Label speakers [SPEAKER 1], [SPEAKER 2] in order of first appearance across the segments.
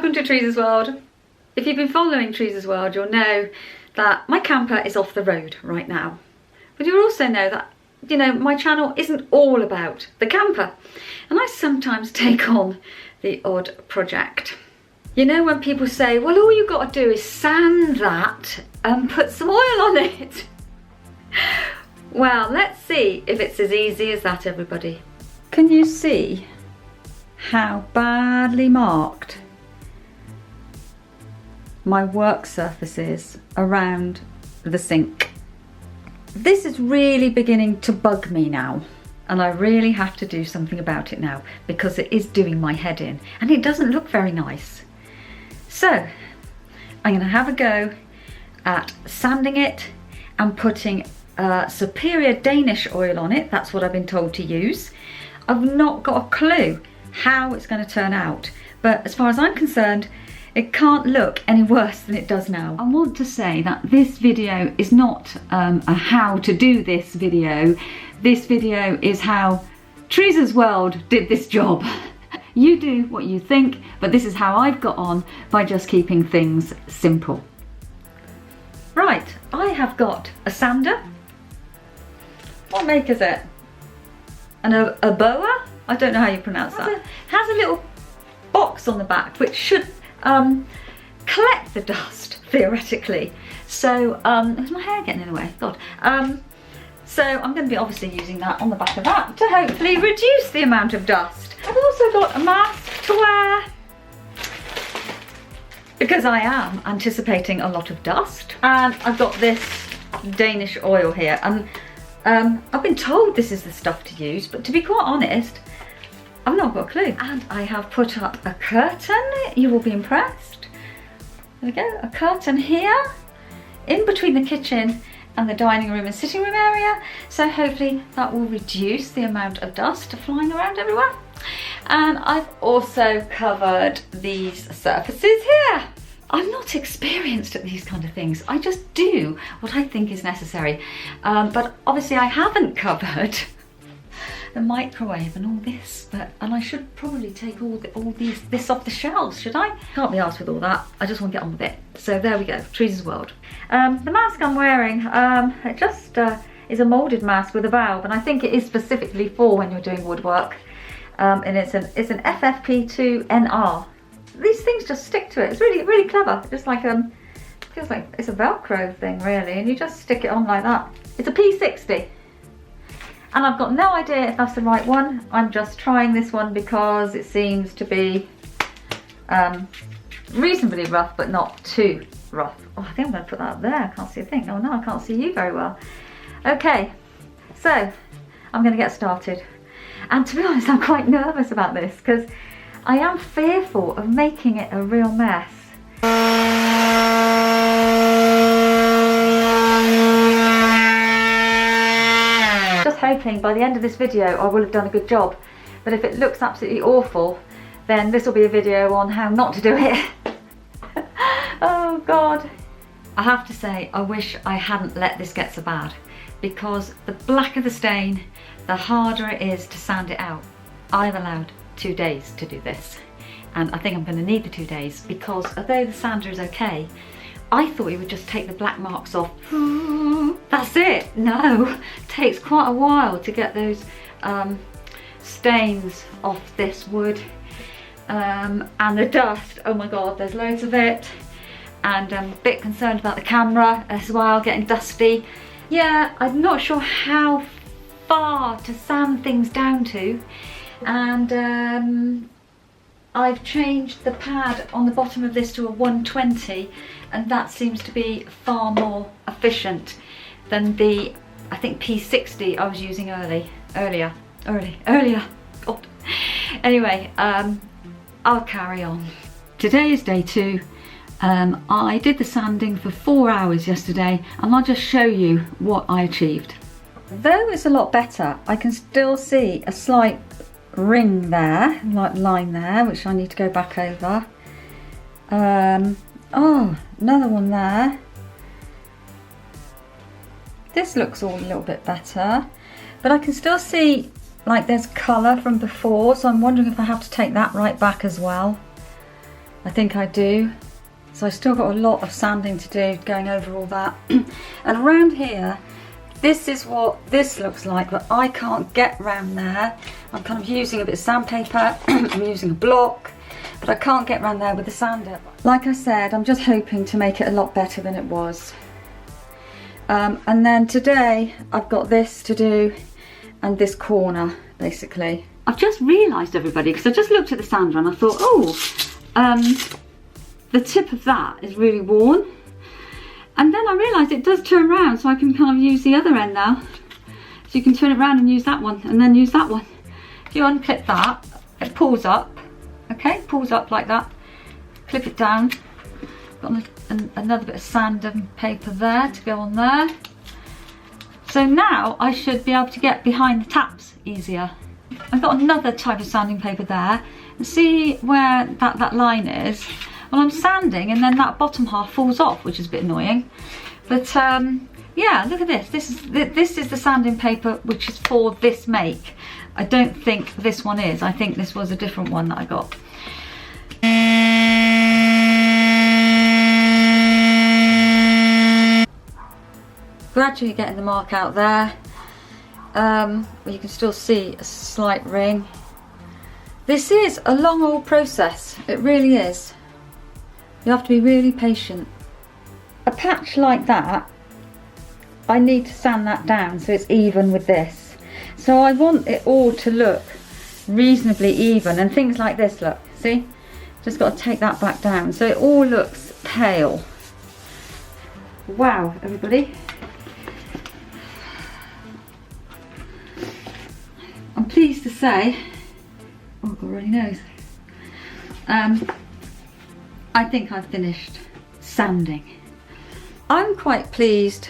[SPEAKER 1] welcome to Teresa's World. If you've been following Teresa's World, you'll know that my camper is off the road right now. But you'll also know that, you know, my channel isn't all about the camper. And I sometimes take on the odd project. You know when people say, well, all you've got to do is sand that and put some oil on it. Well, let's see if it's as easy as that, everybody. Can you see how badly marked my work surface is around the sink? This is really beginning to bug me now, and I really have to do something about it now because it is doing my head in and it doesn't look very nice. So I'm going to have a go at sanding it and putting superior Danish oil on it. That's what I've been told to use. I've not got a clue how it's going to turn out, but as far as I'm concerned, it can't look any worse than it does now. I want to say that this video is not a how to do this video. This video is how Teresa's World did this job. You do what you think, but this is how I've got on by just keeping things simple. Right, I have got a sander. What make is it? A boa? I don't know how you pronounce that. Has a little box on the back which should collect the dust, theoretically. So, is my hair getting in the way? God. So I'm going to be obviously using that on the back of that to hopefully reduce the amount of dust. I've also got a mask to wear because I am anticipating a lot of dust. And I've got this Danish oil here, and I've been told this is the stuff to use, but to be quite honest, I've not got a clue. And I have put up a curtain. You will be impressed. There we go, a curtain here in between the kitchen and the dining room and sitting room area. So hopefully that will reduce the amount of dust flying around everywhere. And I've also covered these surfaces here. I'm not experienced at these kind of things. I just do what I think is necessary. But obviously I haven't covered the microwave and all this, and I should probably take this off the shelves, should I? Can't be arsed with all that. I just want to get on with it. So there we go, Teresa's World. The mask I'm wearing, it just is a moulded mask with a valve, and I think it is specifically for when you're doing woodwork. And it's an FFP2 NR. These things just stick to it. It's really, really clever. Just like feels like it's a Velcro thing, really, and you just stick it on like that. It's a P60. And I've got no idea if that's the right one. I'm just trying this one because it seems to be reasonably rough, but not too rough. Oh, I think I'm going to put that up there. I can't see a thing. Oh no, I can't see you very well. Okay, so I'm going to get started. And to be honest, I'm quite nervous about this because I am fearful of making it a real mess. Just hoping by the end of this video I will have done a good job, but if it looks absolutely awful, then this will be a video on how not to do it. Oh God. I have to say, I wish I hadn't let this get so bad, because the blacker the stain, the harder it is to sand it out. I've allowed 2 days to do this, and I think I'm going to need the 2 days, because although the sander is okay, I thought it would just take the black marks off. That's it. No, it takes quite a while to get those stains off this wood, and the dust. Oh my God, there's loads of it, and I'm a bit concerned about the camera as well, getting dusty. Yeah, I'm not sure how far to sand things down to, and I've changed the pad on the bottom of this to a 120, and that seems to be far more efficient than the, I think, P60 I was using earlier. God. Anyway, I'll carry on. Today is day 2. I did the sanding for 4 hours yesterday, and I'll just show you what I achieved. Though it's a lot better, I can still see a slight ring there, like line there, which I need to go back over. Oh, another one there. This looks all a little bit better, but I can still see like there's colour from before, so I'm wondering if I have to take that right back as well. I think I do. So I still got a lot of sanding to do, going over all that. And around here, this is what this looks like, but I can't get round there. I'm kind of using a bit of sandpaper, I'm using a block, but I can't get round there with the sander. Like I said, I'm just hoping to make it a lot better than it was. And then today, I've got this to do, and this corner, basically. I've just realised, everybody, because I just looked at the sander and I thought, oh, the tip of that is really worn. And then I realised it does turn around, so I can kind of use the other end now. So you can turn it around and use that one, and then use that one. If you unclip that, it pulls up, okay? Pulls up like that. Clip it down. Got another bit of sandpaper there to go on there. So now I should be able to get behind the taps easier. I've got another type of sanding paper there. And see where that line is? Well, I'm sanding and then that bottom half falls off, which is a bit annoying. But yeah, look at this. This is the sanding paper which is for this make. I don't think this one is. I think this was a different one that I got. Gradually getting the mark out there. You can still see a slight ring. This is a long old process. It really is. You have to be really patient. A patch like that, I need to sand that down so it's even with this. So I want it all to look reasonably even, and things like this, look, see? Just got to take that back down so it all looks pale. Wow, everybody. I'm pleased to say, oh God really knows, I think I've finished sanding. I'm quite pleased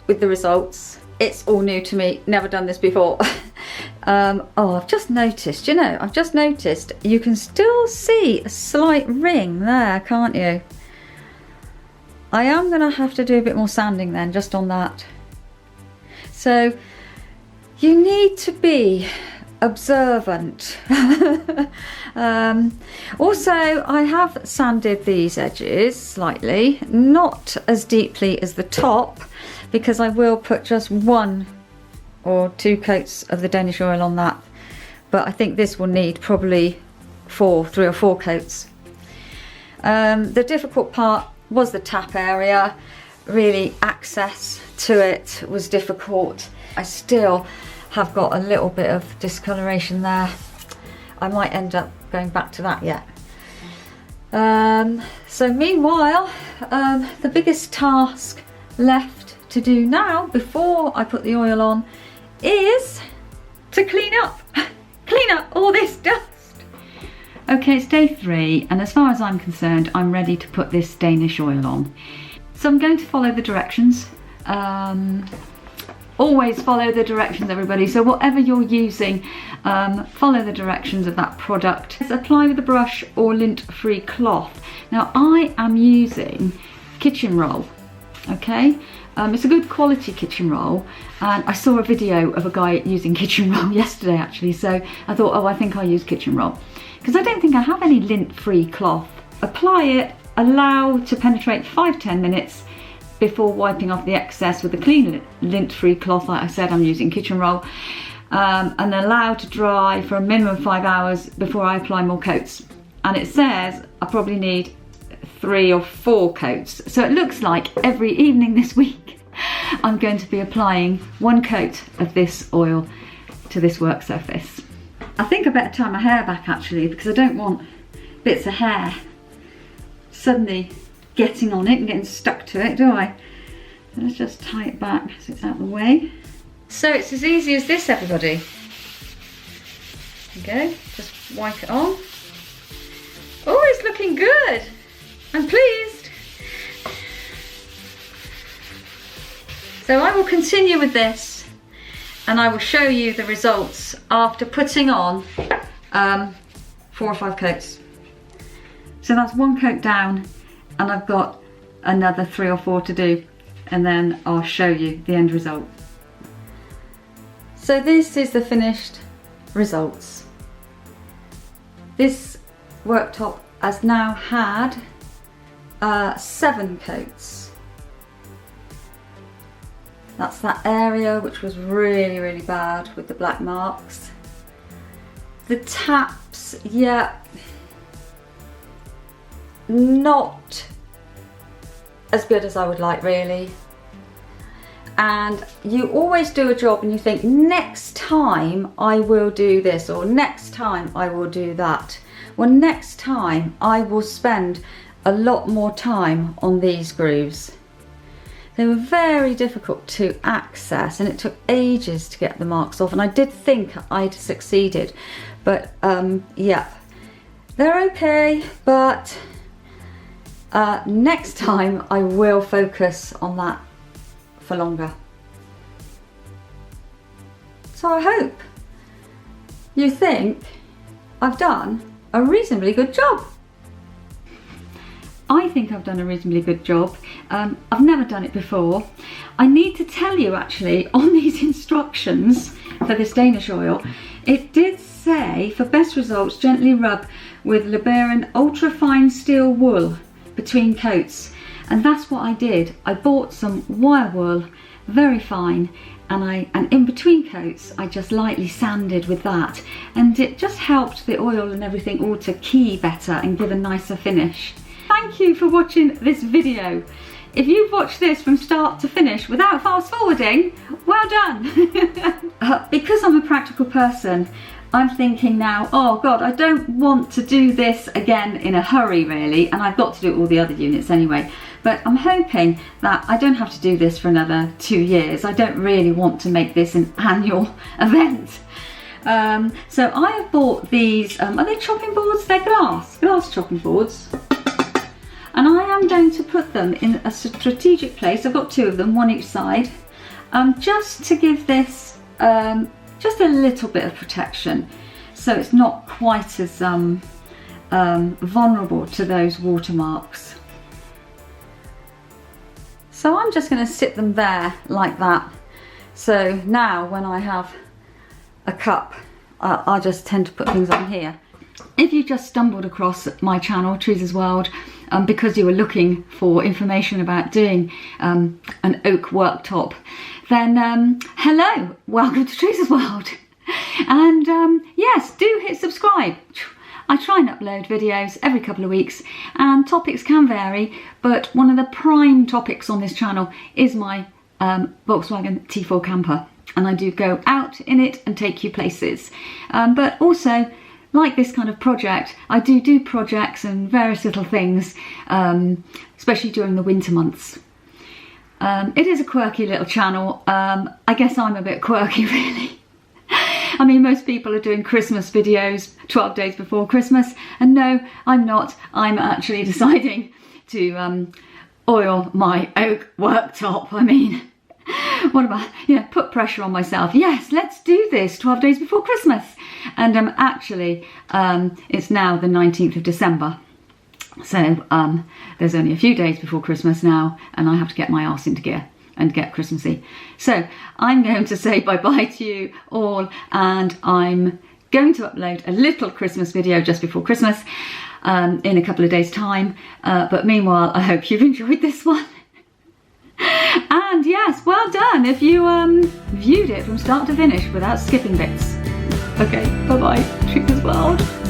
[SPEAKER 1] with the results. It's all new to me, never done this before. Oh, I've just noticed, you know, I've just noticed you can still see a slight ring there, can't you? I am going to have to do a bit more sanding then, just on that. So, you need to be observant. Also, I have sanded these edges slightly, not as deeply as the top, because I will put just 1 or 2 coats of the Danish oil on that, but I think this will need probably 3 or 4 coats. The difficult part was the tap area. Really, access to it was difficult. I still have got a little bit of discoloration there. I might end up going back to that yet. So meanwhile, the biggest task left to do now before I put the oil on is to clean up all this dust. Okay, it's day 3, and as far as I'm concerned, I'm ready to put this Danish oil on. So I'm going to follow the directions. Always follow the directions, everybody. So whatever you're using, follow the directions of that product. Apply with a brush or lint-free cloth. Now I am using kitchen roll, okay? It's a good quality kitchen roll, and I saw a video of a guy using kitchen roll yesterday actually, so I thought, oh, I think I'll use kitchen roll. Because I don't think I have any lint-free cloth. Apply it, allow to penetrate 5-10 minutes, before wiping off the excess with a clean lint-free cloth. Like I said, I'm using kitchen roll, and then allow to dry for a minimum of 5 hours before I apply more coats. And it says I probably need 3 or 4 coats. So it looks like every evening this week I'm going to be applying 1 coat of this oil to this work surface. I think I better tie my hair back actually, because I don't want bits of hair suddenly getting on it and getting stuck to it, do I? Let's just tie it back so it's out of the way. So it's as easy as this, everybody. There you go, just wipe it on. Oh, it's looking good. I'm pleased. So I will continue with this, and I will show you the results after putting on 4 or 5 coats. So that's 1 coat down, and I've got another 3 or 4 to do, and then I'll show you the end result. So this is the finished results. This worktop has now had 7 coats. That's that area which was really, really bad with the black marks. The taps, yeah, not as good as I would like, really. And you always do a job and you think, next time I will do this, or next time I will do that. Well, next time I will spend a lot more time on these grooves. They were very difficult to access and it took ages to get the marks off, and I did think I'd succeeded, but yeah, they're okay, but next time I will focus on that for longer. So I hope you think I've done a reasonably good job. I think I've done a reasonably good job. I've never done it before. I need to tell you actually, on these instructions for this Danish oil, it did say for best results gently rub with Liberan ultra fine steel wool between coats, and that's what I did. I bought some wire wool, very fine, and in between coats I just lightly sanded with that, and it just helped the oil and everything all to key better and give a nicer finish. Thank you for watching this video. If you've watched this from start to finish without fast forwarding, well done. Because I'm a practical person, I'm thinking now, oh God, I don't want to do this again in a hurry really, and I've got to do all the other units anyway. But I'm hoping that I don't have to do this for another 2 years. I don't really want to make this an annual event. So I have bought these, are they chopping boards? They're glass chopping boards. And I am going to put them in a strategic place. I've got 2 of them, one each side, just to give this just a little bit of protection, so it's not quite as vulnerable to those watermarks. So I'm just going to sit them there like that. So now when I have a cup, I just tend to put things on here. If you just stumbled across my channel, Teresa's World, because you were looking for information about doing an oak worktop, then hello, welcome to Teresa's World. And yes, do hit subscribe. I try and upload videos every couple of weeks, and topics can vary, but one of the prime topics on this channel is my Volkswagen T4 camper, and I do go out in it and take you places. But also, like this kind of project, I do projects and various little things, especially during the winter months. It is a quirky little channel. I guess I'm a bit quirky really. I mean, most people are doing Christmas videos 12 days before Christmas, and no, I'm not. I'm actually deciding to oil my oak worktop. I mean, what about, you know, put pressure on myself. Yes, let's do this 12 days before Christmas. And actually, it's now the 19th of December. So there's only a few days before Christmas now, and I have to get my arse into gear and get Christmassy. So I'm going to say bye-bye to you all, and I'm going to upload a little Christmas video just before Christmas in a couple of days' time. But meanwhile, I hope you've enjoyed this one. And yes, well done if you viewed it from start to finish without skipping bits. Okay, bye-bye, Teresa's World.